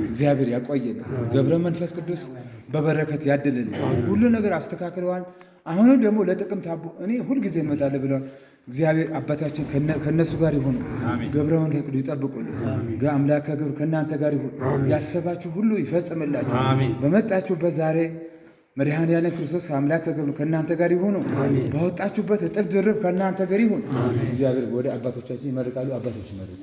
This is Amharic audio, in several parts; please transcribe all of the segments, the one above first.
እግዚአብሔር ያቆየን። ገብረ መንፈስ ቅዱስ በበረከት ያድልን። ሁሉ ነገር አስተካክለዋል። አሁንም ደግሞ ለጥቅምት አቦ እኔ ሁልጊዜ እንመጣለን ብለዋል። እግዚአብሔር አባታችን ከነሱ ጋር ይሁን። ገብረ መንፈስ ቅዱስ ይጠብቁልን። አምላከ ገብረ ከእናንተ ጋር ይሁን። ያሰባችሁ ሁሉ ይፈጽምላችሁ። በመጣችሁበት ዛሬ መድኃኔዓለም ክርስቶስ አምላከ ገብረ ከእናንተ ጋር ይሁኑ። ባወጣችሁበት እጥፍ ድርብ ከእናንተ ጋር ይሁን። እግዚአብሔር ወደ አባቶቻችን ይመርቃሉ። አባቶች ይመርቁ።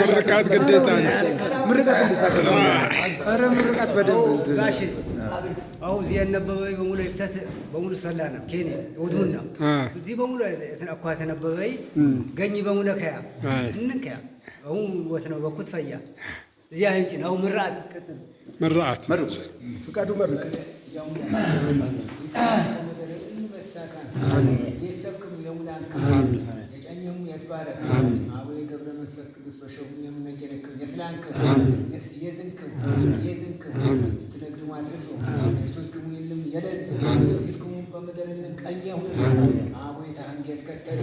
ምርቃት ግዴታ ነው። ምርቃት እንድታገኙ ምርቃት በደንብ አው እዚህ ያነበበይ በሙሉ ይፍታት በሙሉ ሰላና ኬኒ ወድሙና እዚህ በሙሉ የተነኳ ተነበበይ ገኝ በሙሉ ከያ እንከያ አው ወትነው በኩት ፈያ እዚህ አንቺ ነው ምርቃት ፍቃዱ መርቅ የሰብክም የሙላንካ የጨኘሙ የትባረክ አቡነ ገብረ መንፈስ ቅዱስ በሸሁ የምነገረክም የስላንክ የዝንክ ትነግዱ ማድረፍ እቶትክሙ የለም የለዝ ይፍክሙ በመደረን ቀኘሁ አቡነ ታንጌት ከተለ